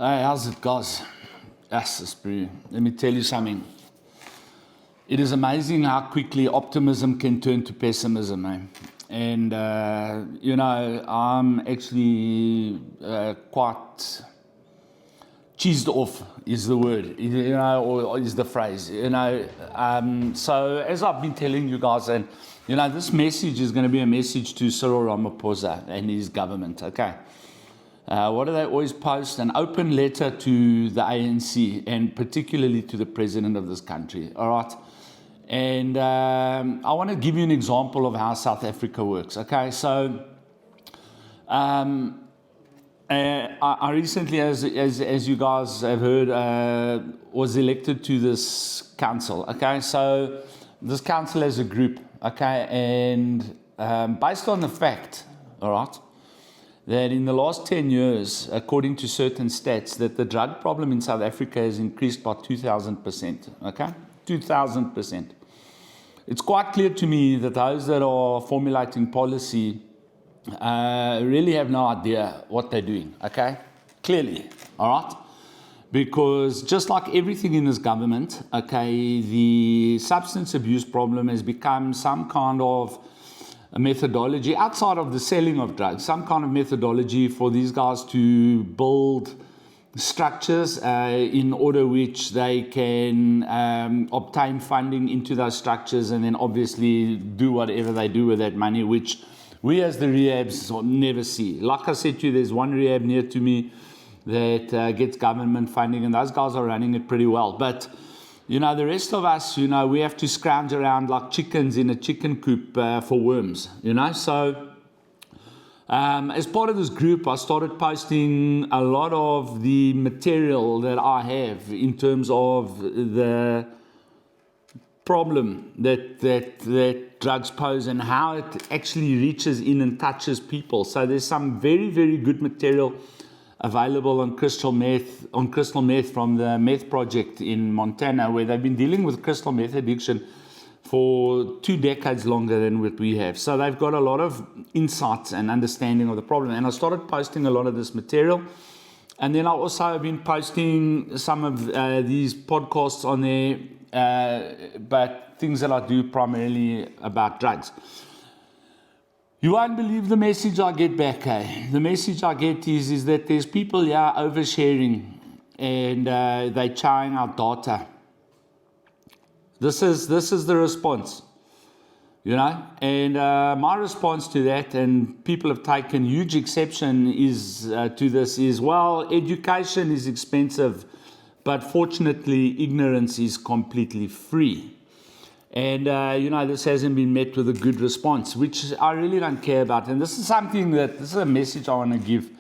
Hey, how's it, guys? Yes, it's pretty. Let me tell you something. It is amazing how quickly optimism can turn to pessimism, eh? And, I'm actually quite cheesed off, is the word, or is the phrase, So, as I've been telling you guys, and, this message is going to be a message to Cyril Ramaphosa and his government, okay? What do they always post? An open letter to the ANC and particularly to the president of this country, all right? And I want to give you an example of how South Africa works, okay? So I recently, as you guys have heard, was elected to this council, okay? So this council as a group, okay? And based on the fact, all right, that in the last 10 years, according to certain stats, that the drug problem in South Africa has increased by 2,000%, okay? 2,000%. It's quite clear to me that those that are formulating policy really have no idea what they're doing, okay? Clearly, all right? Because just like everything in this government, okay, the substance abuse problem has become some kind of a methodology outside of the selling of drugs, some kind of methodology for these guys to build structures in order which they can obtain funding into those structures and then obviously do whatever they do with that money, which we as the rehabs never see. Like I said to you, there's one rehab near to me that gets government funding, and those guys are running it pretty well. But the rest of us, we have to scrounge around like chickens in a chicken coop for worms, So as part of this group, I started posting a lot of the material that I have in terms of the problem that drugs pose and how it actually reaches in and touches people. So there's some very, very good material available on crystal meth from the Meth Project in Montana, where they've been dealing with crystal meth addiction for 2 decades longer than what we have. So they've got a lot of insights and understanding of the problem. And I started posting a lot of this material. And then I also have been posting some of these podcasts on there, but things that I do primarily about drugs. You won't believe the message I get back, eh? The message I get is that there's people here oversharing and they're chowing out data. This is the response, And my response to that, and people have taken huge exception to this, is, well, education is expensive, but fortunately ignorance is completely free. And, this hasn't been met with a good response, which I really don't care about. And this is a message I want to give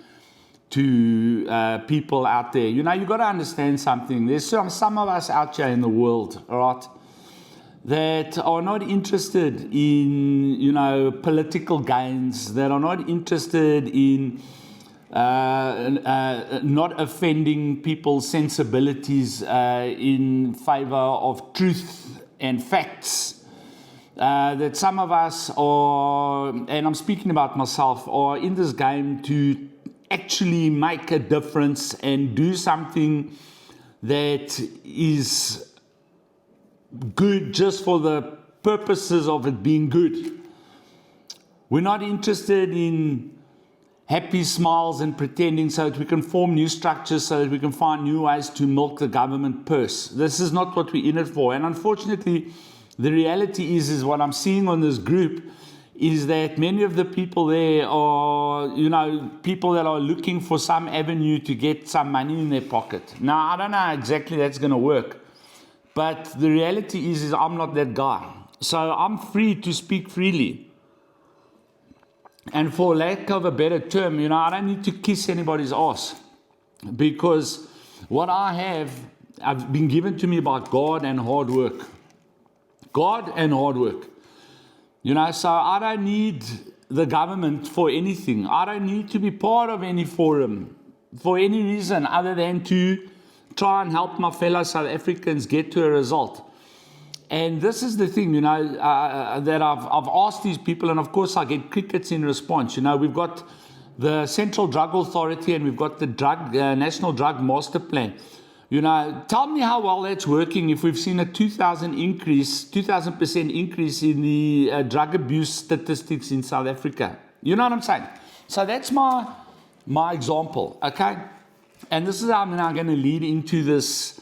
to people out there. You've got to understand something. There's some of us out here in the world, all right, that are not interested in, political gains, that are not interested in not offending people's sensibilities in favor of truth and facts, that some of us are, and I'm speaking about myself, are in this game to actually make a difference and do something that is good just for the purposes of it being good. We're not interested in happy smiles and pretending so that we can form new structures, so that we can find new ways to milk the government purse. This is not what we're in it for. And unfortunately, the reality is what I'm seeing on this group is that many of the people there are, people that are looking for some avenue to get some money in their pocket. Now, I don't know how exactly that's going to work, but the reality is I'm not that guy. So I'm free to speak freely. And for lack of a better term, I don't need to kiss anybody's ass, because what I've been given to me by God and hard work. God and hard work. So I don't need the government for anything. I don't need to be part of any forum for any reason other than to try and help my fellow South Africans get to a result. And this is the thing, that I've asked these people, and of course I get crickets in response. We've got the Central Drug Authority, and we've got the National Drug Master Plan. You know, tell me how well that's working if we've seen a 2,000% increase in the drug abuse statistics in South Africa. You know what I'm saying? So that's my example, okay? And this is how I'm now going to lead into this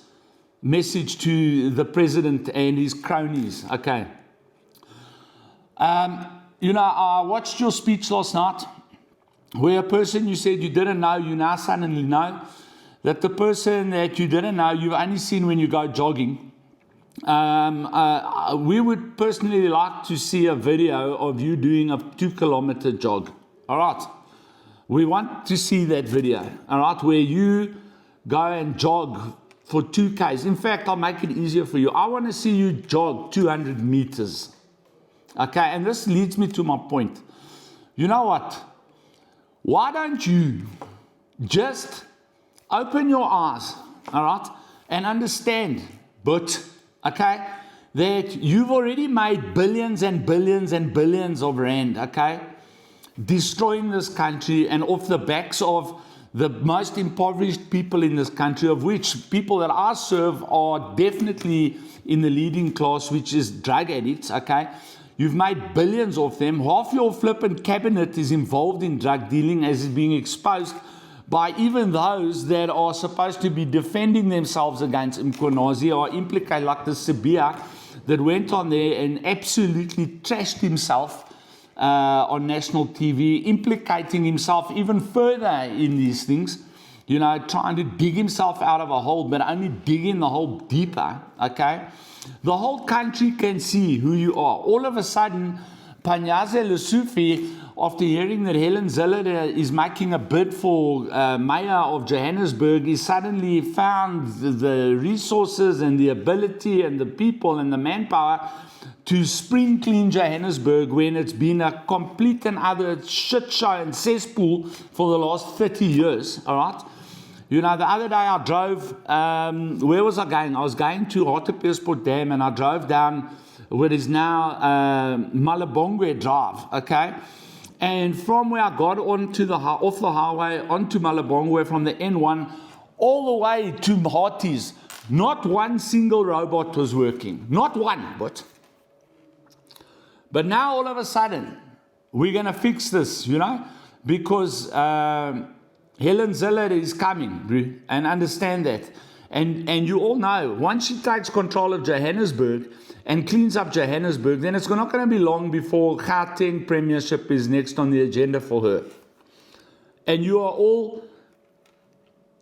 message to the president and his cronies, okay? You know, I watched your speech last night, where a person you said you didn't know, you now suddenly know. That the person that you didn't know, you've only seen when you go jogging. We would personally like to see a video of you doing a 2-kilometer jog. All right. We want to see that video. All right. Where you go and jog for 2Ks. In fact, I'll make it easier for you. I want to see you jog 200 meters. Okay. And this leads me to my point. You know what? Why don't you just open your eyes, all right, and understand, but, okay, that you've already made billions and billions and billions of rand, okay, destroying this country and off the backs of the most impoverished people in this country, of which people that I serve are definitely in the leading class, which is drug addicts, okay. You've made billions of them. Half your flippant cabinet is involved in drug dealing, as is being exposed by even those that are supposed to be defending themselves against Mkonazi, or implicated, like the Sibia that went on there and absolutely trashed himself on national TV, implicating himself even further in these things, you know, trying to dig himself out of a hole, but only digging the hole deeper, okay? The whole country can see who you are. All of a sudden, Panyaza Lesufi, after hearing that Helen Zille is making a bid for mayor of Johannesburg, he suddenly found the resources and the ability and the people and the manpower to spring clean Johannesburg when it's been a complete and utter shit show and cesspool for the last 30 years, all right? You know, the other day I drove, where was I going? I was going to Hartepeersport Dam, and I drove down what is now Malabongwe Drive, okay? And from where I got onto off the highway, onto Malabongwe, from the N1, all the way to Harties, not one single robot was working. Not one, but now all of a sudden, we're going to fix this, you know, because Helen Zille is coming, and understand that. And you all know, once she takes control of Johannesburg and cleans up Johannesburg, then it's not going to be long before Gauteng Premiership is next on the agenda for her. And you are all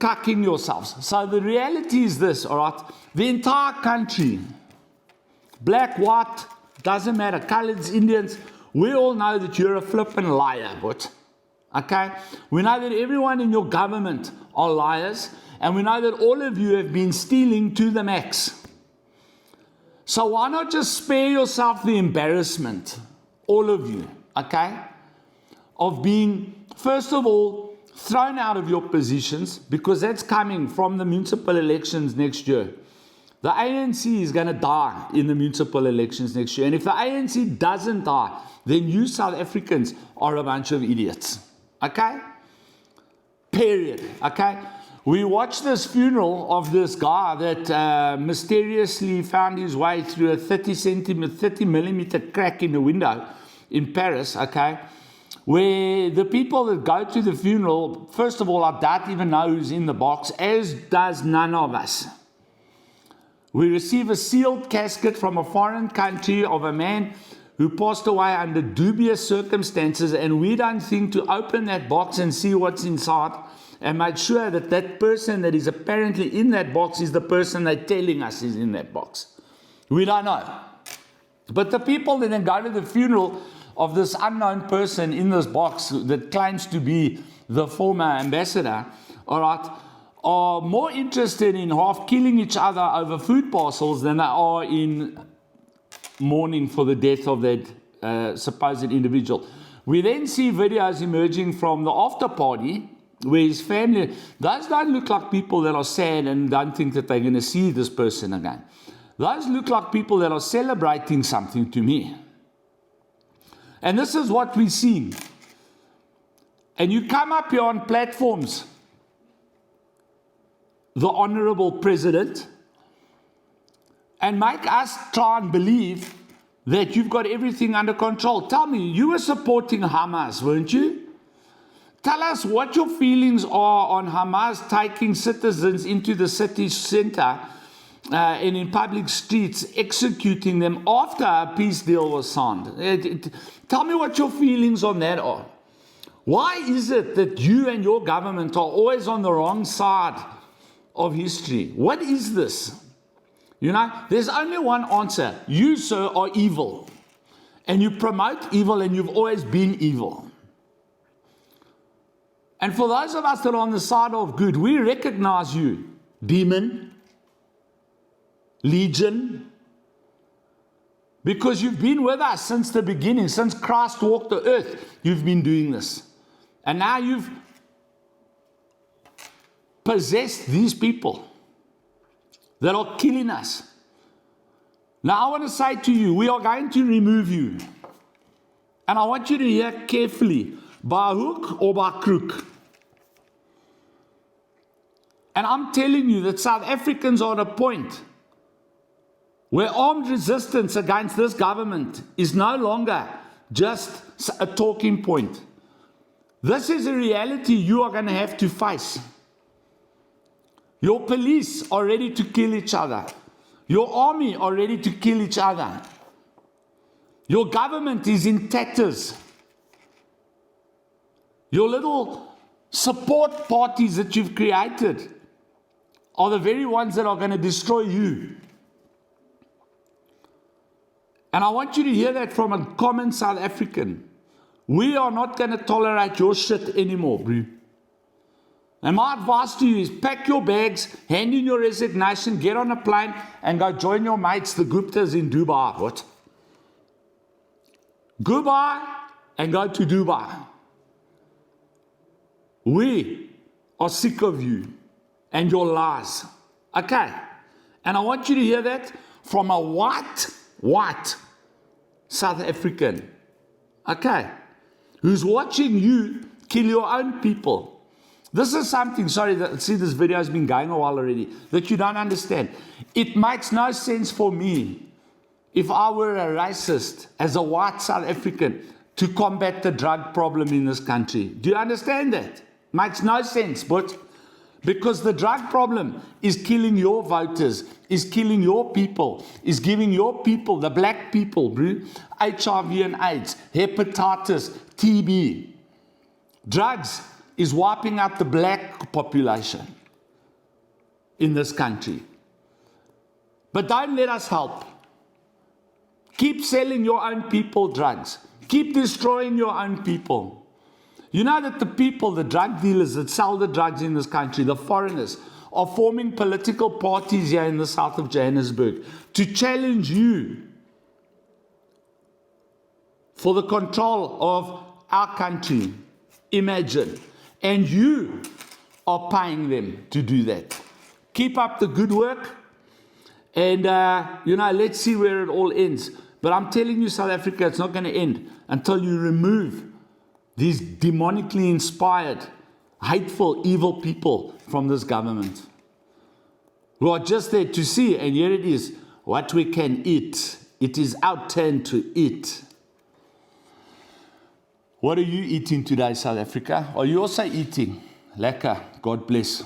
cucking yourselves. So the reality is this, all right? The entire country, black, white, doesn't matter, coloreds, Indians, we all know that you're a flippin' liar, okay? We know that everyone in your government are liars, and we know that all of you have been stealing to the max. So why not just spare yourself the embarrassment, all of you, okay, of being, first of all, thrown out of your positions, because that's coming from the municipal elections next year. The ANC is going to die in the municipal elections next year. And if the ANC doesn't die, then you South Africans are a bunch of idiots. Okay? Period. Okay? We watched this funeral of this guy that mysteriously found his way through a 30 millimeter crack in the window in Paris, okay? Where the people that go to the funeral, first of all, I don't even know who's in the box, as does none of us. We receive a sealed casket from a foreign country of a man who passed away under dubious circumstances, and we don't think to open that box and see what's inside and make sure that that person that is apparently in that box is the person they're telling us is in that box. We don't know. But the people that then go to the funeral of this unknown person in this box that claims to be the former ambassador, all right, are more interested in half killing each other over food parcels than they are in mourning for the death of that supposed individual. We then see videos emerging from the after party where his family, those don't look like people that are sad and don't think that they're going to see this person again. Those look like people that are celebrating something to me. And this is what we've seen. And you come up here on platforms, the Honorable President, and make us try and believe that you've got everything under control. Tell me, you were supporting Hamas, weren't you? Tell us what your feelings are on Hamas taking citizens into the city center and in public streets, executing them after a peace deal was signed. Tell me what your feelings on that are. Why is it that you and your government are always on the wrong side of history? What is this? You know, there's only one answer. You, sir, are evil. And you promote evil, and you've always been evil. And for those of us that are on the side of good, we recognize you. Demon, Legion, because you've been with us since the beginning, since Christ walked the earth, you've been doing this. And now you've possessed these people that are killing us. Now I want to say to you, we are going to remove you. And I want you to hear carefully, by hook or by crook. And I'm telling you that South Africans are at a point where armed resistance against this government is no longer just a talking point. This is a reality you are going to have to face. Your police are ready to kill each other. Your army are ready to kill each other. Your government is in tatters. Your little support parties that you've created are the very ones that are going to destroy you. And I want you to hear that from a common South African. We are not going to tolerate your shit anymore, bro. And my advice to you is pack your bags, hand in your resignation, get on a plane, and go join your mates, the Guptas in Dubai. What? Goodbye and go to Dubai. We are sick of you and your lies. Okay? And I want you to hear that from a white South African. Okay? Who's watching you kill your own people. This is something, see this video has been going a while already, that you don't understand. It makes no sense for me, if I were a racist, as a white South African, to combat the drug problem in this country. Do you understand that? Makes no sense, but because the drug problem is killing your voters, is killing your people, is giving your people, the black people, bro, HIV and AIDS, hepatitis, TB. Drugs is wiping out the black population in this country. But don't let us help. Keep selling your own people drugs. Keep destroying your own people. You know that the people, the drug dealers that sell the drugs in this country, the foreigners, are forming political parties here in the south of Johannesburg to challenge you for the control of our country. Imagine. And you are paying them to do that. Keep up the good work. And, let's see where it all ends. But I'm telling you, South Africa, it's not going to end until you remove these demonically inspired, hateful, evil people from this government who are just there to see, and here it is, what we can eat. It is our turn to eat. What are you eating today, South Africa? Are you also eating? Lekker. God bless.